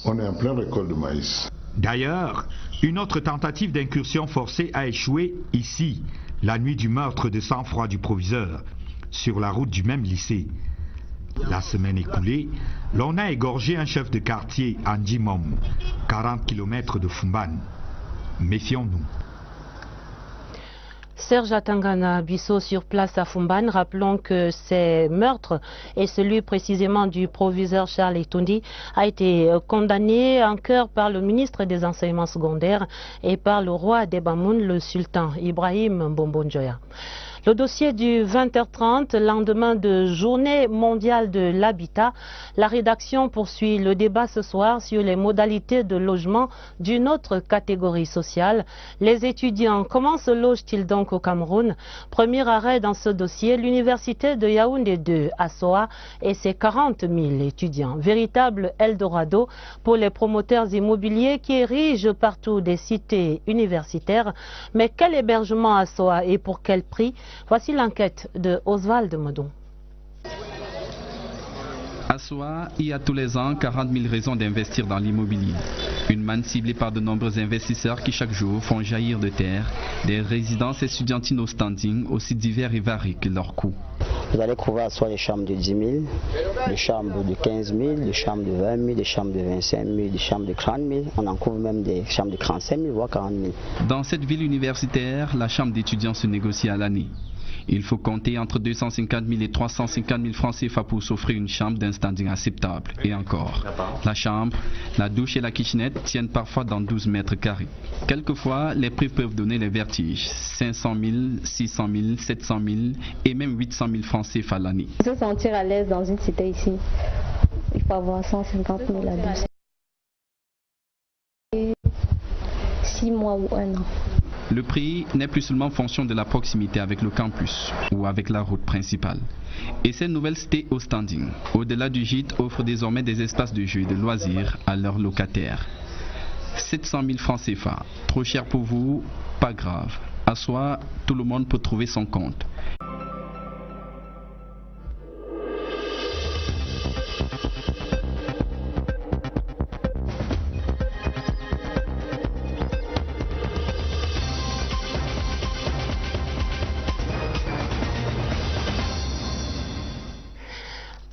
On est en pleine récolte de maïs. D'ailleurs, une autre tentative d'incursion forcée a échoué ici, la nuit du meurtre de sang-froid du proviseur, sur la route du même lycée. La semaine écoulée, l'on a égorgé un chef de quartier à Ndjimom, 40 km de Fumban. Méfions-nous. Serge Atangana Bissot sur place à Fumban. Rappelons que ces meurtres et celui précisément du proviseur Charles Etondi a été condamné en cœur par le ministre des Enseignements secondaires et par le roi des Bamoun, le sultan Ibrahim Bombonjoya. Le dossier du 20h30, lendemain de journée mondiale de l'habitat, la rédaction poursuit le débat ce soir sur les modalités de logement d'une autre catégorie sociale. Les étudiants, comment se logent-ils donc au Cameroun? Premier arrêt dans ce dossier, l'université de Yaoundé 2 à Soa et ses 40 000 étudiants. Véritable Eldorado pour les promoteurs immobiliers qui érigent partout des cités universitaires. Mais quel hébergement à Soa et pour quel prix? Voici l'enquête de Oswald Modon. À Soa, il y a tous les ans 40 000 raisons d'investir dans l'immobilier. Une manne ciblée par de nombreux investisseurs qui chaque jour font jaillir de terre des résidences estudiantines au standing aussi divers et variés que leurs coûts. Vous allez trouver à Soa des chambres de 10 000, des chambres de 15 000, des chambres de 20 000, des chambres de 25 000, des chambres de 30 000. On en couvre même des chambres de 35 000, voire 40 000. Dans cette ville universitaire, la chambre d'étudiants se négocie à l'année. Il faut compter entre 250 000 et 350 000 francs CFA pour s'offrir une chambre d'un standing acceptable. Et encore, la chambre, la douche et la kitchenette tiennent parfois dans 12 mètres carrés. Quelquefois, les prix peuvent donner les vertiges. 500 000, 600 000, 700 000 et même 800 000 francs CFA l'année. Se sentir à l'aise dans une cité ici, il faut avoir 150 000 à 200 6 mois ou 1 an. Le prix n'est plus seulement en fonction de la proximité avec le campus ou avec la route principale. Et ces nouvelles cités au standing, au-delà du gîte, offrent désormais des espaces de jeu et de loisirs à leurs locataires. 700 000 francs CFA, trop cher pour vous, pas grave. À Soa, tout le monde peut trouver son compte.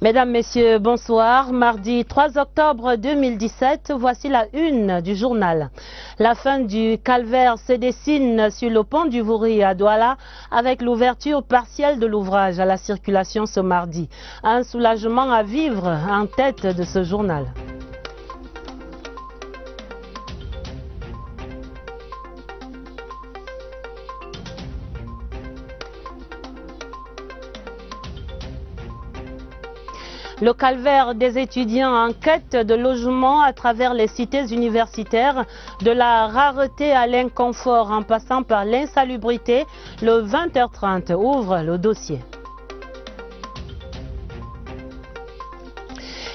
Mesdames, Messieurs, bonsoir. Mardi 3 octobre 2017, voici la une du journal. La fin du calvaire se dessine sur le pont du Vouri à Douala avec l'ouverture partielle de l'ouvrage à la circulation ce mardi. Un soulagement à vivre en tête de ce journal. Le calvaire des étudiants en quête de logement à travers les cités universitaires, de la rareté à l'inconfort en passant par l'insalubrité, le 20h30 ouvre le dossier.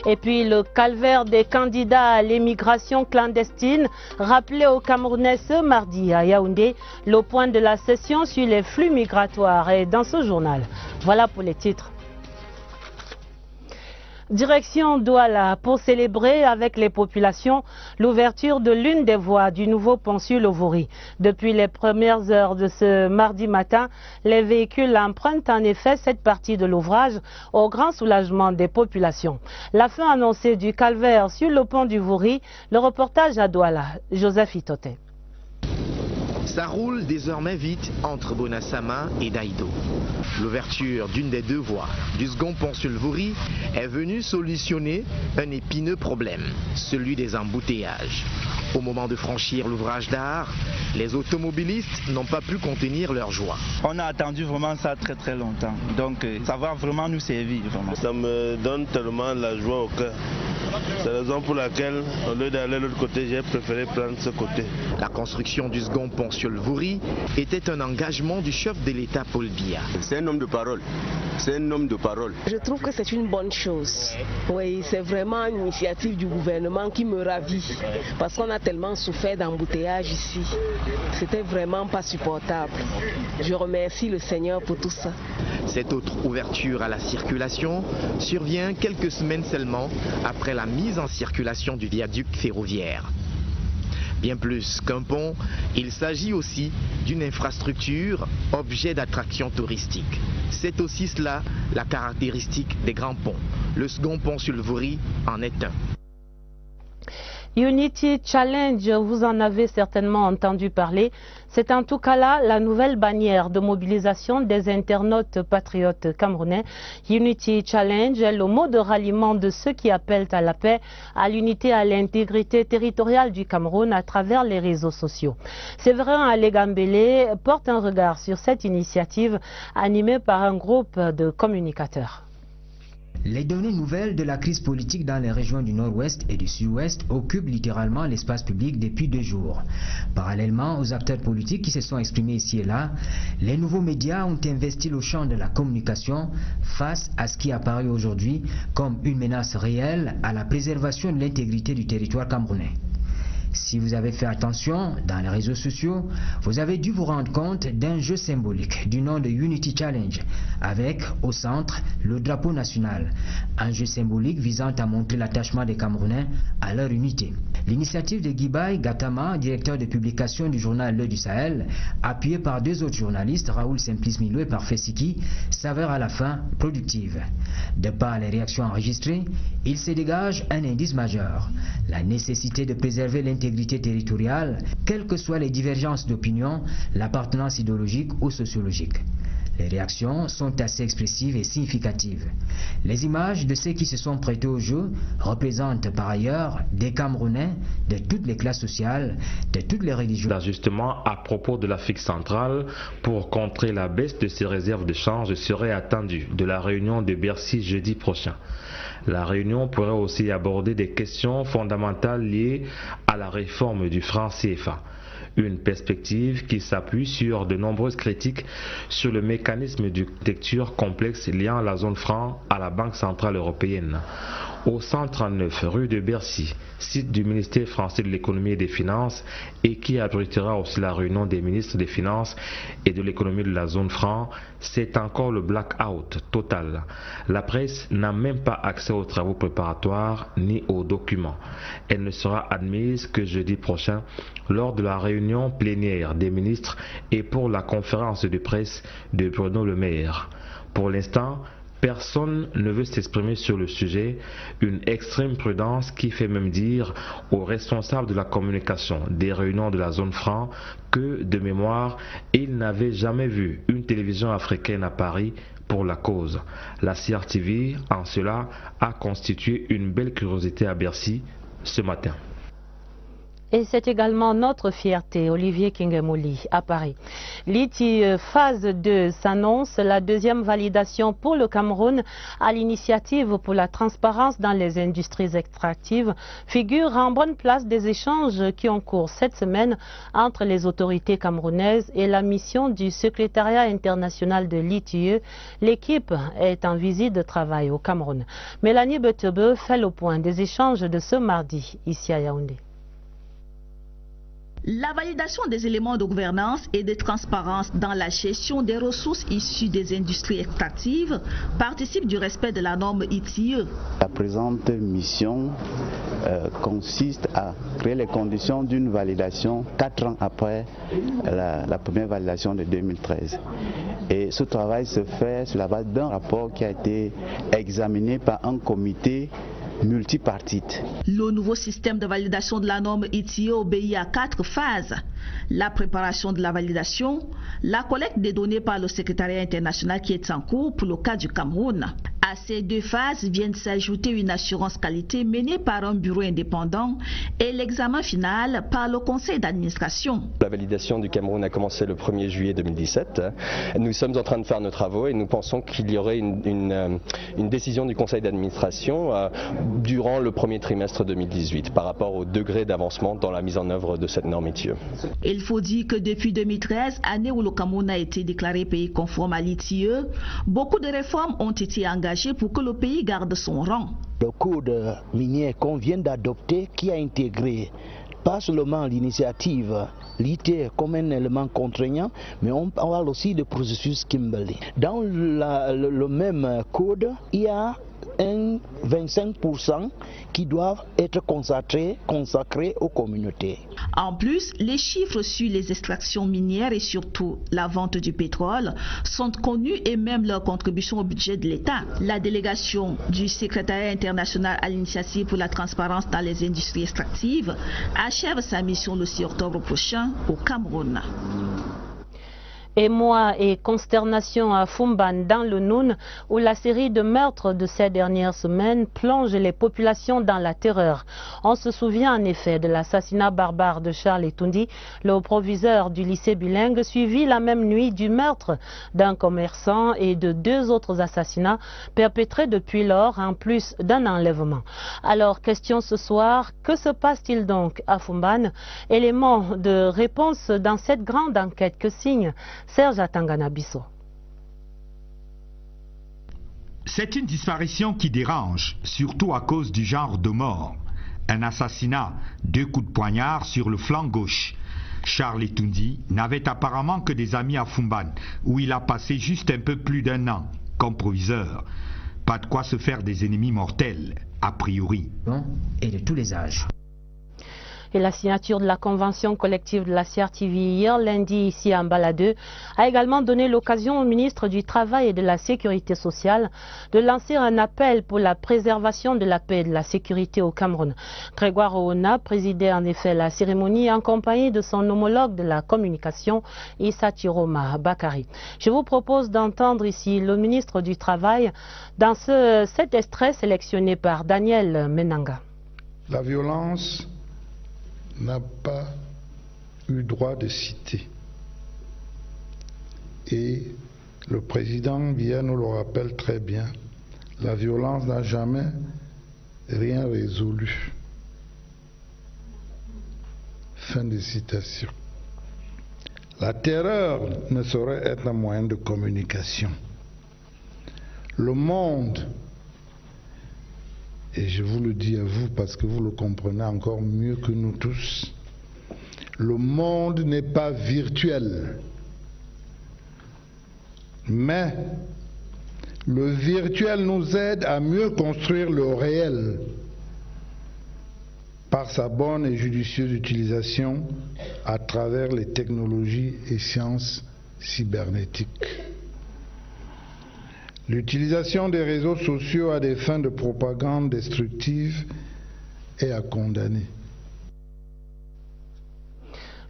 Et puis le calvaire des candidats à l'émigration clandestine, rappelé aux Camerounais ce mardi à Yaoundé, le point de la session sur les flux migratoires est dans ce journal. Voilà pour les titres. Direction Douala pour célébrer avec les populations l'ouverture de l'une des voies du nouveau pont sur le Vouri. Depuis les premières heures de ce mardi matin, les véhicules empruntent en effet cette partie de l'ouvrage au grand soulagement des populations. La fin annoncée du calvaire sur le pont du Vouri, le reportage à Douala, Joseph Itote. Ça roule désormais vite entre Bonassama et Daïdo. L'ouverture d'une des deux voies du second pont sur le Vouri est venue solutionner un épineux problème, celui des embouteillages. Au moment de franchir l'ouvrage d'art, les automobilistes n'ont pas pu contenir leur joie. On a attendu vraiment ça très longtemps, donc ça va vraiment nous servir. Vraiment. Ça me donne tellement la joie au cœur. C'est la raison pour laquelle, au lieu d'aller de l'autre côté, j'ai préféré prendre ce côté. La construction du second pont sur le Vouri était un engagement du chef de l'État Paul Biya. C'est un homme de parole. C'est un homme de parole. Je trouve que c'est une bonne chose. Oui, c'est vraiment une initiative du gouvernement qui me ravit. Parce qu'on a tellement souffert d'embouteillage ici. C'était vraiment pas supportable. Je remercie le Seigneur pour tout ça. Cette autre ouverture à la circulation survient quelques semaines seulement après la mise en circulation du viaduc ferroviaire. Bien plus qu'un pont, il s'agit aussi d'une infrastructure, objet d'attraction touristique. C'est aussi cela la caractéristique des grands ponts. Le second pont sur le Vouri en est un. Unity Challenge, vous en avez certainement entendu parler. C'est en tout cas là la nouvelle bannière de mobilisation des internautes patriotes camerounais. Unity Challenge est le mot de ralliement de ceux qui appellent à la paix, à l'unité et à l'intégrité territoriale du Cameroun à travers les réseaux sociaux. Séverin Alégambélé porte un regard sur cette initiative animée par un groupe de communicateurs. Les données nouvelles de la crise politique dans les régions du nord-ouest et du sud-ouest occupent littéralement l'espace public depuis 2 jours. Parallèlement aux acteurs politiques qui se sont exprimés ici et là, les nouveaux médias ont investi le champ de la communication face à ce qui apparaît aujourd'hui comme une menace réelle à la préservation de l'intégrité du territoire camerounais. Si vous avez fait attention dans les réseaux sociaux, vous avez dû vous rendre compte d'un jeu symbolique du nom de Unity Challenge avec au centre le drapeau national, un jeu symbolique visant à montrer l'attachement des Camerounais à leur unité. L'initiative de Guibaï Gatama, directeur de publication du journal L'Œil du Sahel, appuyé par 2 autres journalistes, Raoul Simplice Milo et Parfait Siki, s'avère à la fin productive. De par les réactions enregistrées, il se dégage un indice majeur, la nécessité de préserver l'intégrité territoriale, quelles que soient les divergences d'opinion, l'appartenance idéologique ou sociologique. Les réactions sont assez expressives et significatives. Les images de ceux qui se sont prêtés au jeu représentent par ailleurs des Camerounais de toutes les classes sociales, de toutes les religions. L'ajustement à propos de l'Afrique centrale pour contrer la baisse de ses réserves de change serait attendu de la réunion de Bercy jeudi prochain. La réunion pourrait aussi aborder des questions fondamentales liées à la réforme du franc CFA. Une perspective qui s'appuie sur de nombreuses critiques sur le mécanisme d'architecture complexe liant la zone franc à la Banque centrale européenne. Au 139 rue de Bercy, site du ministère français de l'économie et des finances et qui abritera aussi la réunion des ministres des finances et de l'économie de la zone franc, c'est encore le blackout total. La presse n'a même pas accès aux travaux préparatoires ni aux documents. Elle ne sera admise que jeudi prochain lors de la réunion plénière des ministres et pour la conférence de presse de Bruno Le Maire. Pour l'instant, personne ne veut s'exprimer sur le sujet, une extrême prudence qui fait même dire aux responsables de la communication des réunions de la zone franc que, de mémoire, ils n'avaient jamais vu une télévision africaine à Paris pour la cause. La CRTV, en cela, a constitué une belle curiosité à Bercy ce matin. Et c'est également notre fierté, Olivier Kingemouli, à Paris. L'ITIE phase 2 s'annonce la 2e validation pour le Cameroun à l'initiative pour la transparence dans les industries extractives figure en bonne place des échanges qui ont cours cette semaine entre les autorités camerounaises et la mission du secrétariat international de l'ITIE. L'équipe est en visite de travail au Cameroun. Mélanie Betebe fait le point des échanges de ce mardi ici à Yaoundé. La validation des éléments de gouvernance et de transparence dans la gestion des ressources issues des industries extractives participe du respect de la norme ITIE. La présente mission consiste à créer les conditions d'une validation 4 ans après la première validation de 2013. Et ce travail se fait sur la base d'un rapport qui a été examiné par un comité multipartite. Le nouveau système de validation de la norme ITIE obéit à 4 phases. La préparation de la validation, la collecte des données par le secrétariat international qui est en cours pour le cas du Cameroun. À ces 2 phases viennent s'ajouter une assurance qualité menée par un bureau indépendant et l'examen final par le conseil d'administration. La validation du Cameroun a commencé le 1er juillet 2017. Nous sommes en train de faire nos travaux et nous pensons qu'il y aurait une décision du conseil d'administration durant le premier trimestre 2018 par rapport au degré d'avancement dans la mise en œuvre de cette norme ITIE. Il faut dire que depuis 2013, année où le Cameroun a été déclaré pays conforme à l'ITIE, beaucoup de réformes ont été engagées pour que le pays garde son rang. Le code minier qu'on vient d'adopter qui a intégré pas seulement l'initiative, l'ITIE comme un élément contraignant, mais on parle aussi de processus Kimberley. Dans le même code, il y a un 25% qui doivent être consacrés aux communautés. En plus, les chiffres sur les extractions minières et surtout la vente du pétrole sont connus et même leur contribution au budget de l'État. La délégation du secrétariat international à l'initiative pour la transparence dans les industries extractives achève sa mission le 6 octobre prochain au Cameroun. Émoi et consternation à Fumban dans le Noun, où la série de meurtres de ces dernières semaines plonge les populations dans la terreur. On se souvient en effet de l'assassinat barbare de Charles Etundi, le proviseur du lycée bilingue, suivi la même nuit du meurtre d'un commerçant et de 2 autres assassinats perpétrés depuis lors, en plus d'un enlèvement. Alors, question ce soir, que se passe-t-il donc à Fumban? Élément de réponse dans cette grande enquête que signe Serge Atangana-Bisso. C'est une disparition qui dérange, surtout à cause du genre de mort. Un assassinat, 2 coups de poignard sur le flanc gauche. Charles Etundi n'avait apparemment que des amis à Fumban, où il a passé juste un peu plus d'1 an, comme proviseur. Pas de quoi se faire des ennemis mortels, a priori. Et de tous les âges. Et la signature de la convention collective de la CRTV hier, lundi, ici à Mbala 2, a également donné l'occasion au ministre du Travail et de la Sécurité sociale de lancer un appel pour la préservation de la paix et de la sécurité au Cameroun. Grégoire Oona présidait en effet la cérémonie en compagnie de son homologue de la communication, Issa Tiroma Bakari. Je vous propose d'entendre ici le ministre du Travail dans cet extrait sélectionné par Daniel Menanga. La violence n'a pas eu droit de citer. Et le président Biya nous le rappelle très bien, la violence n'a jamais rien résolu. Fin de citation. La terreur ne saurait être un moyen de communication. Le monde, et je vous le dis à vous parce que vous le comprenez encore mieux que nous tous, le monde n'est pas virtuel, mais le virtuel nous aide à mieux construire le réel par sa bonne et judicieuse utilisation à travers les technologies et sciences cybernétiques. L'utilisation des réseaux sociaux à des fins de propagande destructive est à condamner.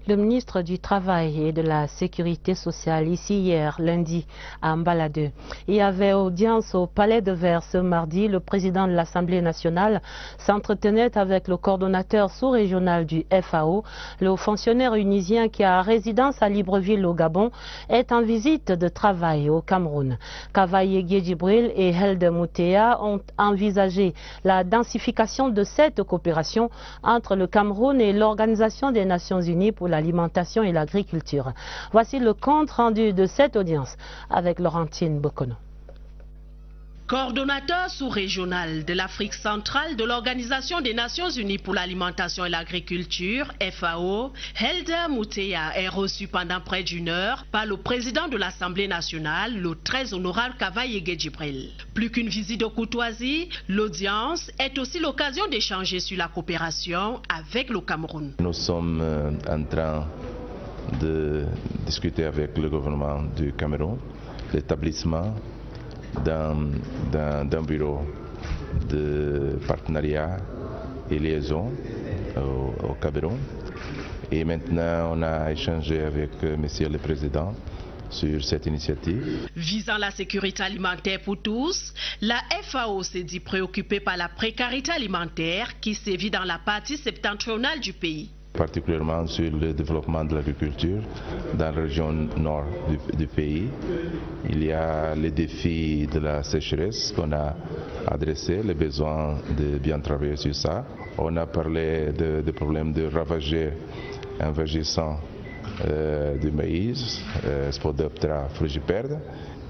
Le ministre du Travail et de la Sécurité sociale, ici hier, lundi, à Mbala 2. Il y avait audience au Palais de Verre ce mardi. Le président de l'Assemblée nationale s'entretenait avec le coordonnateur sous-régional du FAO. Le fonctionnaire unisien qui a résidence à Libreville au Gabon est en visite de travail au Cameroun. Kavaye Djibril et Helde Moutea ont envisagé la densification de cette coopération entre le Cameroun et l'Organisation des Nations Unies pour l'alimentation et l'agriculture. Voici le compte rendu de cette audience avec Laurentine Bokono. Coordonnateur sous-régional de l'Afrique centrale de l'Organisation des Nations Unies pour l'alimentation et l'agriculture, FAO, Helder Mouteya est reçu pendant près d'une heure par le président de l'Assemblée nationale, le très honorable Kavaye Djibril. Plus qu'une visite de courtoisie, l'audience est aussi l'occasion d'échanger sur la coopération avec le Cameroun. Nous sommes en train de discuter avec le gouvernement du Cameroun, l'établissement d'un bureau de partenariat et liaison au Cameroun. Et maintenant, on a échangé avec Monsieur le Président sur cette initiative. Visant la sécurité alimentaire pour tous, la FAO s'est dit préoccupée par la précarité alimentaire qui sévit dans la partie septentrionale du pays. Particulièrement sur le développement de l'agriculture dans la région nord du pays. Il y a les défis de la sécheresse qu'on a adressé, les besoins de bien travailler sur ça. On a parlé des problèmes de ravager envahissant du maïs, Spodoptera frugiperde,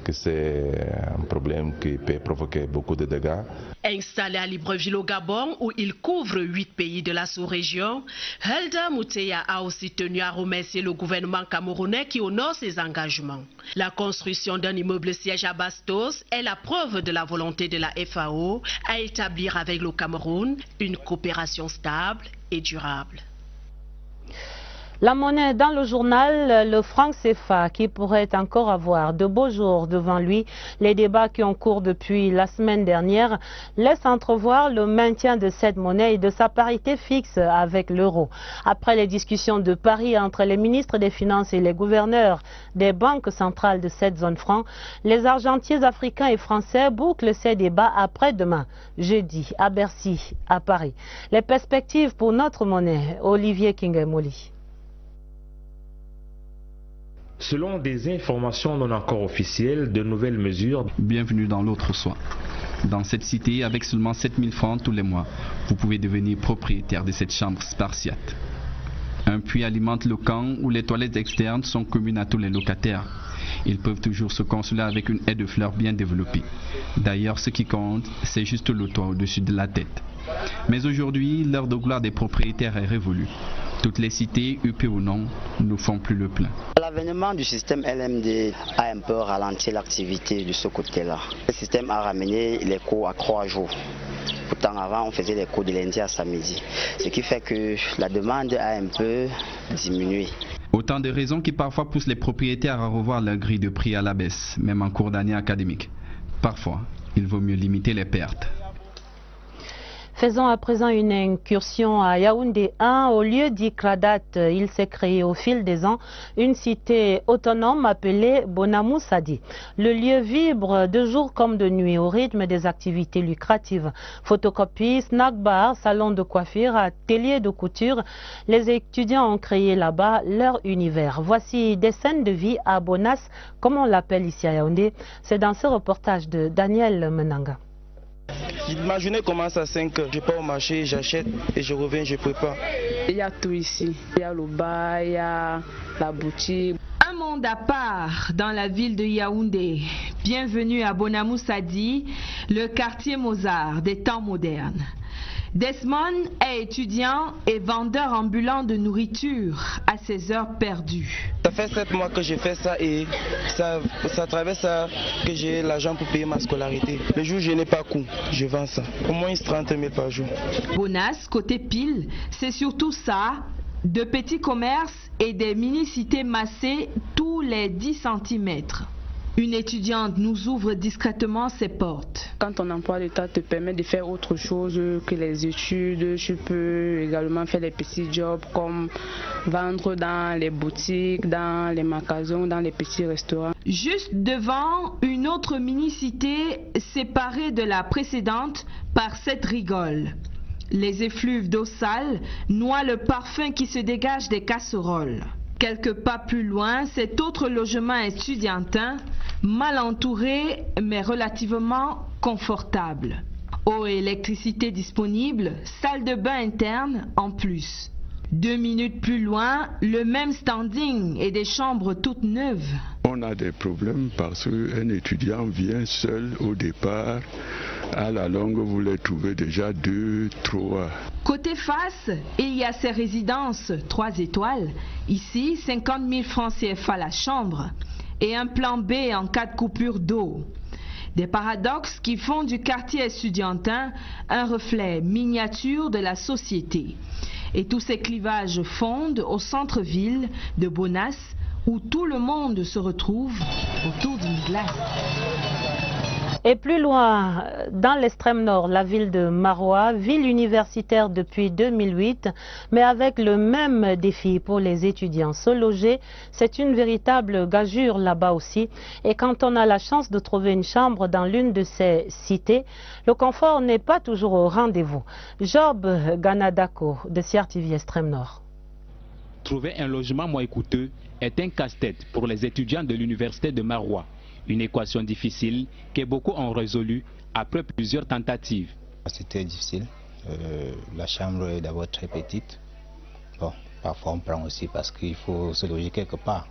que c'est un problème qui peut provoquer beaucoup de dégâts. Installé à Libreville au Gabon, où il couvre 8 pays de la sous-région, Helder Mouteya a aussi tenu à remercier le gouvernement camerounais qui honore ses engagements. La construction d'un immeuble siège à Bastos est la preuve de la volonté de la FAO à établir avec le Cameroun une coopération stable et durable. La monnaie dans le journal, le franc CFA qui pourrait encore avoir de beaux jours devant lui. Les débats qui ont cours depuis la semaine dernière laissent entrevoir le maintien de cette monnaie et de sa parité fixe avec l'euro. Après les discussions de Paris entre les ministres des Finances et les gouverneurs des banques centrales de cette zone franc, les argentiers africains et français bouclent ces débats après-demain, jeudi, à Bercy, à Paris. Les perspectives pour notre monnaie, Olivier Kingemoli. Selon des informations non encore officielles, de nouvelles mesures. Bienvenue dans l'autre soin. Dans cette cité, avec seulement 7000 francs tous les mois, vous pouvez devenir propriétaire de cette chambre spartiate. Un puits alimente le camp où les toilettes externes sont communes à tous les locataires. Ils peuvent toujours se consoler avec une haie de fleurs bien développée. D'ailleurs, ce qui compte, c'est juste le toit au-dessus de la tête. Mais aujourd'hui, l'heure de gloire des propriétaires est révolue. Toutes les cités, UP ou non, ne font plus le plein. L'avènement du système LMD a un peu ralenti l'activité de ce côté-là. Le système a ramené les cours à 3 jours. Pourtant, avant, on faisait les cours de lundi à samedi. Ce qui fait que la demande a un peu diminué. Autant de raisons qui parfois poussent les propriétaires à revoir leur grille de prix à la baisse, même en cours d'année académique. Parfois, il vaut mieux limiter les pertes. Faisons à présent une incursion à Yaoundé 1. Au lieu d'Ikradat, il s'est créé au fil des ans une cité autonome appelée Bonamou Sadi. Le lieu vibre de jour comme de nuit au rythme des activités lucratives. Photocopie, snack bar, salon de coiffure, atelier de couture. Les étudiants ont créé là-bas leur univers. Voici des scènes de vie à Bonas, comme on l'appelle ici à Yaoundé. C'est dans ce reportage de Daniel Menanga. Ma journée commence à 5 heures. Je pars au marché, j'achète et je reviens, je prépare. Il y a tout ici. Il y a le bar, il y a la boutique. Un monde à part dans la ville de Yaoundé. Bienvenue à Bonamou Sadi, le quartier Mozart des temps modernes. Desmond est étudiant et vendeur ambulant de nourriture à ses heures perdues. Ça fait 7 mois que je fais ça et ça traverse ça que j'ai l'argent pour payer ma scolarité. Le jour où je n'ai pas cours, je vends ça. Au moins 30 000 par jour. Bonas, côté pile, c'est surtout ça, de petits commerces et des mini-cités massées tous les 10 cm. Une étudiante nous ouvre discrètement ses portes. Quand ton emploi de temps te permet de faire autre chose que les études, tu peux également faire des petits jobs comme vendre dans les boutiques, dans les magasins, dans les petits restaurants. Juste devant une autre mini-cité séparée de la précédente par cette rigole. Les effluves d'eau sale noient le parfum qui se dégage des casseroles. Quelques pas plus loin, cet autre logement estudiantin, mal entouré mais relativement confortable. Eau et électricité disponibles, salle de bain interne en plus. 2 minutes plus loin, le même standing et des chambres toutes neuves. On a des problèmes parce qu'un étudiant vient seul au départ. À la longue, vous les trouvez déjà 2, 3. Côté face, il y a ces résidences 3 étoiles. Ici, 50 000 francs CFA la chambre et un plan B en cas de coupure d'eau. Des paradoxes qui font du quartier estudiantin un reflet miniature de la société. Et tous ces clivages fondent au centre-ville de Bonas, où tout le monde se retrouve autour d'une glace. Et plus loin, dans l'extrême nord, la ville de Maroua, ville universitaire depuis 2008, mais avec le même défi pour les étudiants. Se loger, c'est une véritable gageure là-bas aussi. Et quand on a la chance de trouver une chambre dans l'une de ces cités, le confort n'est pas toujours au rendez-vous. Job Ganadako de CRTV Extrême Nord. Trouver un logement moins coûteux est un casse-tête pour les étudiants de l'université de Maroua. Une équation difficile que beaucoup ont résolue après plusieurs tentatives. C'était difficile. La chambre est d'abord très petite. Bon, parfois on prend aussi parce qu'il faut se loger quelque part.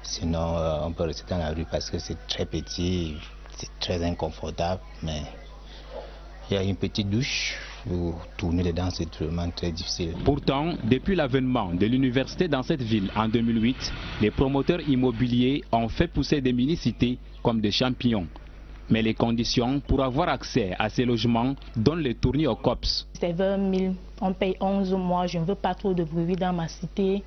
Sinon, on peut rester dans la rue parce que c'est très petit, c'est très inconfortable. Mais il y a une petite douche. Pour tourner dedans, c'est vraiment très difficile. Pourtant, depuis l'avènement de l'université dans cette ville en 2008, les promoteurs immobiliers ont fait pousser des mini-cités comme des champignons. Mais les conditions pour avoir accès à ces logements donnent les tournis au COPS. C'est 20 000, on paye 11 mois, je ne veux pas trop de bruit dans ma cité.